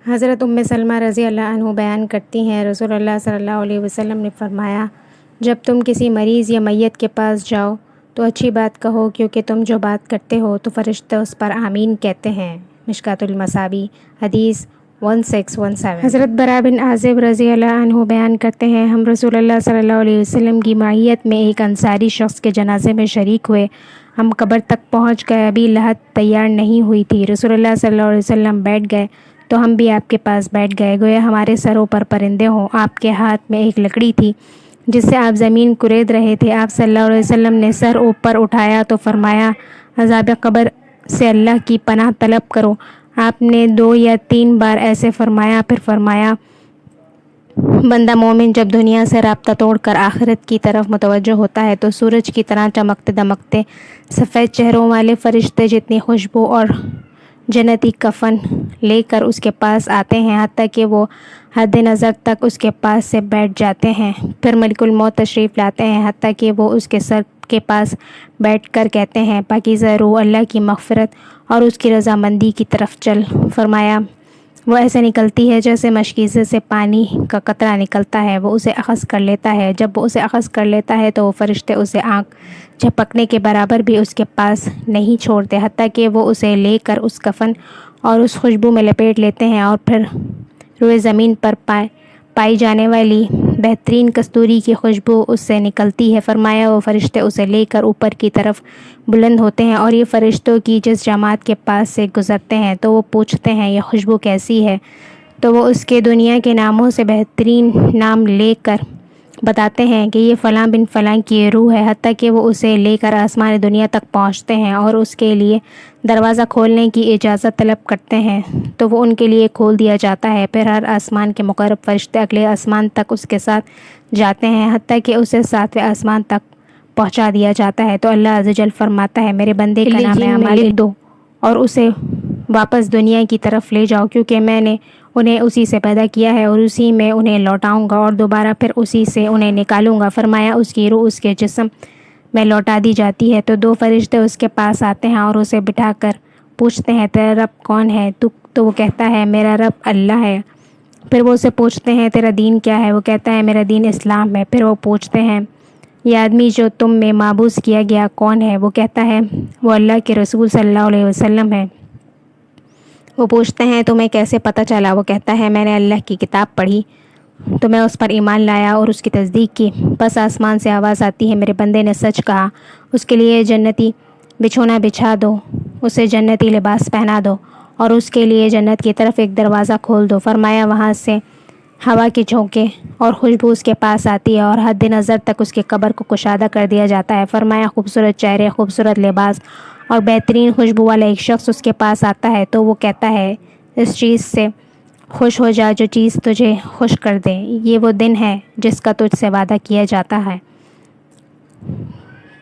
حضرت سلمہ رضی اللہ عنہ بیان کرتی ہیں، رسول اللہ صلی اللہ علیہ وسلم نے فرمایا، جب تم کسی مریض یا میت کے پاس جاؤ تو اچھی بات کہو، کیونکہ تم جو بات کرتے ہو تو فرشتے اس پر آمین کہتے ہیں۔ مشکوٰۃ المصابیح، حدیث 1617۔ حضرت براء بن عازب رضی اللہ عنہ بیان کرتے ہیں، ہم رسول اللہ صلی اللہ علیہ وسلم کی معیت میں ایک انصاری شخص کے جنازے میں شریک ہوئے۔ ہم قبر تک پہنچ گئے، ابھی لحد تیار نہیں ہوئی تھی۔ رسول اللہ صلی اللہ علیہ وسلم بیٹھ گئے تو ہم بھی آپ کے پاس بیٹھ گئے، گویا ہمارے سروں پر پرندے ہوں۔ آپ کے ہاتھ میں ایک لکڑی تھی جس سے آپ زمین کورید رہے تھے۔ آپ صلی اللہ علیہ وسلم نے سر اوپر اٹھایا تو فرمایا، عذاب قبر سے اللہ کی پناہ طلب کرو۔ آپ نے 2 یا 3 بار ایسے فرمایا، پھر فرمایا، بندہ مومن جب دنیا سے رابطہ توڑ کر آخرت کی طرف متوجہ ہوتا ہے تو سورج کی طرح چمکتے دمکتے سفید چہروں والے فرشتے جتنی خوشبو اور جنتی کفن لے کر اس کے پاس آتے ہیں، حتیٰ کہ وہ حد نظر تک اس کے پاس سے بیٹھ جاتے ہیں۔ پھر ملک الموت تشریف لاتے ہیں، حتیٰ کہ وہ اس کے سر کے پاس بیٹھ کر کہتے ہیں، پاکیزہ روح، اللہ کی مغفرت اور اس کی رضامندی کی طرف چل۔ فرمایا، وہ ایسے نکلتی ہے جیسے مشکیزے سے پانی کا قطرہ نکلتا ہے۔ وہ اسے اخذ کر لیتا ہے۔ جب وہ اسے اخذ کر لیتا ہے تو وہ فرشتے اسے آنکھ جھپکنے کے برابر بھی اس کے پاس نہیں چھوڑتے، حتیٰ کہ وہ اسے لے کر اس کفن اور اس خوشبو میں لپیٹ لیتے ہیں، اور پھر روئے زمین پر پائی جانے والی بہترین کستوری کی خوشبو اس سے نکلتی ہے۔ فرمایا، وہ فرشتے اسے لے کر اوپر کی طرف بلند ہوتے ہیں، اور یہ فرشتوں کی جس جماعت کے پاس سے گزرتے ہیں تو وہ پوچھتے ہیں، یہ خوشبو کیسی ہے؟ تو وہ اس کے دنیا کے ناموں سے بہترین نام لے کر بتاتے ہیں کہ یہ فلاں بن فلاں کی روح ہے، حتیٰ کہ وہ اسے لے کر آسمان دنیا تک پہنچتے ہیں اور اس کے لیے دروازہ کھولنے کی اجازت طلب کرتے ہیں تو وہ ان کے لیے کھول دیا جاتا ہے۔ پھر ہر آسمان کے مقرب فرشتے اگلے آسمان تک اس کے ساتھ جاتے ہیں، حتیٰ کہ اسے 7ویں آسمان تک پہنچا دیا جاتا ہے تو اللہ عز و جل فرماتا ہے، میرے بندے کا نام اعمال لکھ دو اور اسے واپس دنیا کی طرف لے جاؤ، کیونکہ میں نے انہیں اسی سے پیدا کیا ہے اور اسی میں انہیں لوٹاؤں گا اور دوبارہ پھر اسی سے انہیں نکالوں گا۔ فرمایا، اس کی روح اس کے جسم میں لوٹا دی جاتی ہے تو 2 فرشتے اس کے پاس آتے ہیں اور اسے بٹھا کر پوچھتے ہیں، تیرا رب کون ہے؟ تو وہ کہتا ہے، میرا رب اللہ ہے۔ پھر وہ اسے پوچھتے ہیں، تیرا دین کیا ہے؟ وہ کہتا ہے، میرا دین اسلام ہے۔ پھر وہ پوچھتے ہیں، یہ آدمی جو تم میں مابعوث کیا گیا کون ہے؟ وہ کہتا ہے، وہ اللہ کے رسول صلی اللہ علیہ وسلم ہے۔ وہ پوچھتے ہیں، تمہیں کیسے پتہ چلا؟ وہ کہتا ہے، میں نے اللہ کی کتاب پڑھی تو میں اس پر ایمان لایا اور اس کی تصدیق کی۔ بس آسمان سے آواز آتی ہے، میرے بندے نے سچ کہا، اس کے لیے جنتی بچھونا بچھا دو، اسے جنتی لباس پہنا دو اور اس کے لیے جنت کی طرف ایک دروازہ کھول دو۔ فرمایا، وہاں سے ہوا کے جھونکے اور خوشبو اس کے پاس آتی ہے اور حد نظر تک اس کے قبر کو کشادہ کر دیا جاتا ہے۔ فرمایا، خوبصورت چہرے، خوبصورت لباس اور بہترین خوشبو والا ایک شخص اس کے پاس آتا ہے تو وہ کہتا ہے، اس چیز سے خوش ہو جا جو چیز تجھے خوش کر دے، یہ وہ دن ہے جس کا تجھ سے وعدہ کیا جاتا ہے۔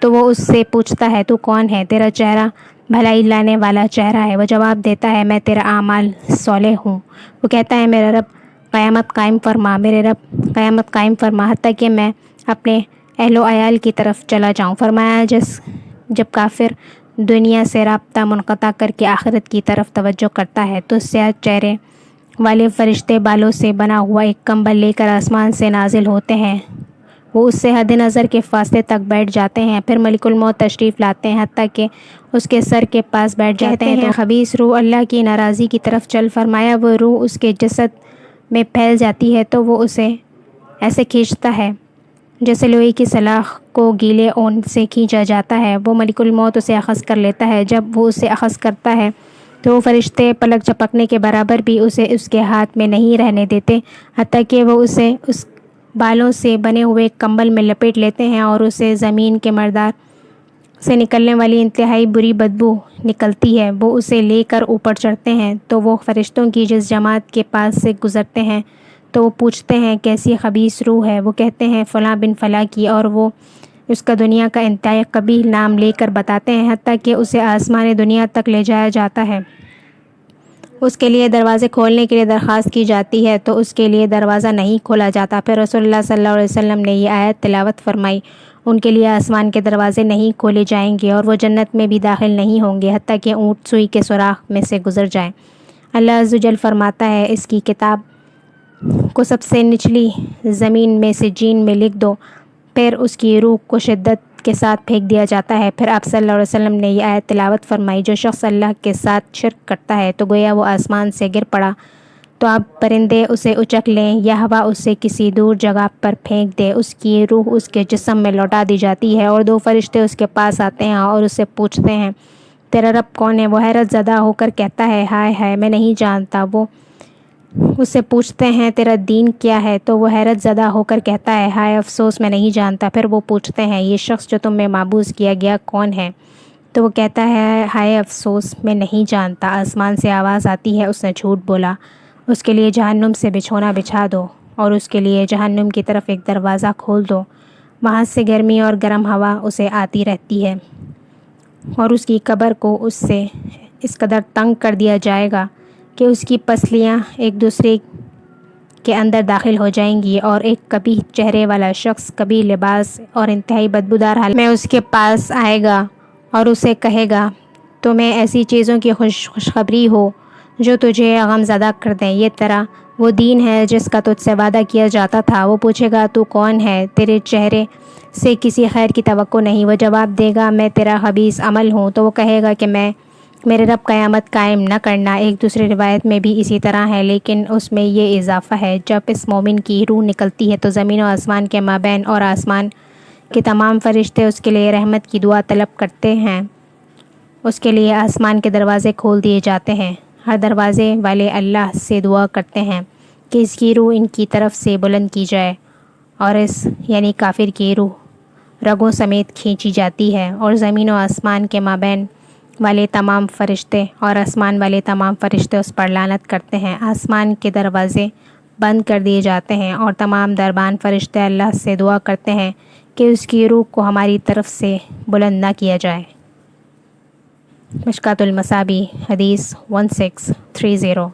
تو وہ اس سے پوچھتا ہے، تو کون ہے؟ تیرا چہرہ بھلائی لانے والا چہرہ ہے۔ وہ جواب دیتا ہے، میں تیرا اعمال صالح ہوں۔ وہ کہتا ہے، میرا رب قیامت قائم فرما، میرے رب قیامت قائم فرما، حتیٰ کہ میں اپنے اہل و عیال کی طرف چلا جاؤں۔ فرمایا، جب کافر دنیا سے رابطہ منقطع کر کے آخرت کی طرف توجہ کرتا ہے تو سیاہ چہرے والے فرشتے بالوں سے بنا ہوا ایک کمبل لے کر آسمان سے نازل ہوتے ہیں۔ وہ اس سے حد نظر کے فاصلے تک بیٹھ جاتے ہیں، پھر ملک الموت تشریف لاتے ہیں، حتیٰ کہ اس کے سر کے پاس بیٹھ جاتے ہیں تو خبیث روح اللہ کی ناراضی کی طرف چل۔ فرمایا، وہ روح اس کے جسد میں پھیل جاتی ہے تو وہ اسے ایسے کھینچتا ہے جیسے لوہے کی سلاخ کو گیلے اون سے کھینچا جاتا ہے۔ وہ ملک الموت اسے اخذ کر لیتا ہے۔ جب وہ اسے اخذ کرتا ہے تو وہ فرشتے پلک جھپکنے کے برابر بھی اسے اس کے ہاتھ میں نہیں رہنے دیتے، حتیٰ کہ وہ اسے اس بالوں سے بنے ہوئے کمبل میں لپیٹ لیتے ہیں اور اسے زمین کے مردار سے نکلنے والی انتہائی بری بدبو نکلتی ہے۔ وہ اسے لے کر اوپر چڑھتے ہیں تو وہ فرشتوں کی جس جماعت کے پاس سے گزرتے ہیں تو وہ پوچھتے ہیں، کیسی خبیث روح ہے؟ وہ کہتے ہیں، فلاں بن فلاں کی، اور وہ اس کا دنیا کا انتہائی قبیح نام لے کر بتاتے ہیں، حتیٰ کہ اسے آسمان دنیا تک لے جایا جاتا ہے۔ اس کے لیے دروازے کھولنے کے لیے درخواست کی جاتی ہے تو اس کے لیے دروازہ نہیں کھولا جاتا۔ پھر رسول اللہ صلی اللہ علیہ وسلم نے یہ آیت تلاوت فرمائی، ان کے لیے آسمان کے دروازے نہیں کھولے جائیں گے اور وہ جنت میں بھی داخل نہیں ہوں گے، حتیٰ کہ اونٹ سوئی کے سوراخ میں سے گزر جائیں۔ اللہ عز و جل فرماتا ہے اس کی کتاب کو سب سے نچلی زمین میں سجین میں لکھ دو، پھر اس کی روح کو شدت کے ساتھ پھینک دیا جاتا ہے۔ پھر آپ صلی اللہ علیہ وسلم نے یہ آیت تلاوت فرمائی، جو شخص اللہ کے ساتھ شرک کرتا ہے تو گویا وہ آسمان سے گر پڑا تو اب پرندے اسے اچک لیں یا ہوا اسے کسی دور جگہ پر پھینک دے، اس کی روح اس کے جسم میں لوٹا دی جاتی ہے اور 2 فرشتے اس کے پاس آتے ہیں اور اسے پوچھتے ہیں تیرا رب کون ہے؟ وہ حیرت زدہ ہو کر کہتا ہے ہائے ہائے میں نہیں جانتا۔ وہ اس سے پوچھتے ہیں تیرا دین کیا ہے؟ تو وہ حیرت زدہ ہو کر کہتا ہے ہائے افسوس میں نہیں جانتا۔ پھر وہ پوچھتے ہیں یہ شخص جو تم میں معبود کیا گیا کون ہے؟ تو وہ کہتا ہے ہائے افسوس میں نہیں جانتا۔ آسمان سے آواز آتی ہے اس نے جھوٹ بولا، اس کے لیے جہنم سے بچھونا بچھا دو اور اس کے لیے جہنم کی طرف ایک دروازہ کھول دو، وہاں سے گرمی اور گرم ہوا اسے آتی رہتی ہے اور اس کی قبر کو اس سے اس قدر تنگ کر دیا جائے گا کہ اس کی پسلیاں ایک دوسرے کے اندر داخل ہو جائیں گی اور ایک قبیح چہرے والا شخص قبیح لباس اور انتہائی بدبودار حالت میں اس کے پاس آئے گا اور اسے کہے گا تمہیں ایسی چیزوں کی خوشخبری ہو جو تجھے غم زدہ کر دیں، یہ تیرا وہ دین ہے جس کا تجھ سے وعدہ کیا جاتا تھا۔ وہ پوچھے گا تو کون ہے؟ تیرے چہرے سے کسی خیر کی توقع نہیں۔ وہ جواب دے گا میں تیرا خبیث عمل ہوں۔ تو وہ کہے گا کہ میرے رب قیامت قائم نہ کرنا۔ ایک دوسری روایت میں بھی اسی طرح ہے، لیکن اس میں یہ اضافہ ہے جب اس مومن کی روح نکلتی ہے تو زمین و آسمان کے مابین اور آسمان کے تمام فرشتے اس کے لیے رحمت کی دعا طلب کرتے ہیں۔ اس کے لیے آسمان کے دروازے کھول دیے جاتے ہیں۔ ہر دروازے والے اللہ سے دعا کرتے ہیں کہ اس کی روح ان کی طرف سے بلند کی جائے، اور اس یعنی کافر کی روح رگوں سمیت کھینچی جاتی ہے، اور زمین و آسمان کے مابین والے تمام فرشتے اور آسمان والے تمام فرشتے اس پر لعنت کرتے ہیں۔ آسمان کے دروازے بند کر دیے جاتے ہیں اور تمام دربان فرشتے اللہ سے دعا کرتے ہیں کہ اس کی روح کو ہماری طرف سے بلند نہ کیا جائے۔ مشکوٰۃ المصابیح حدیث 1630۔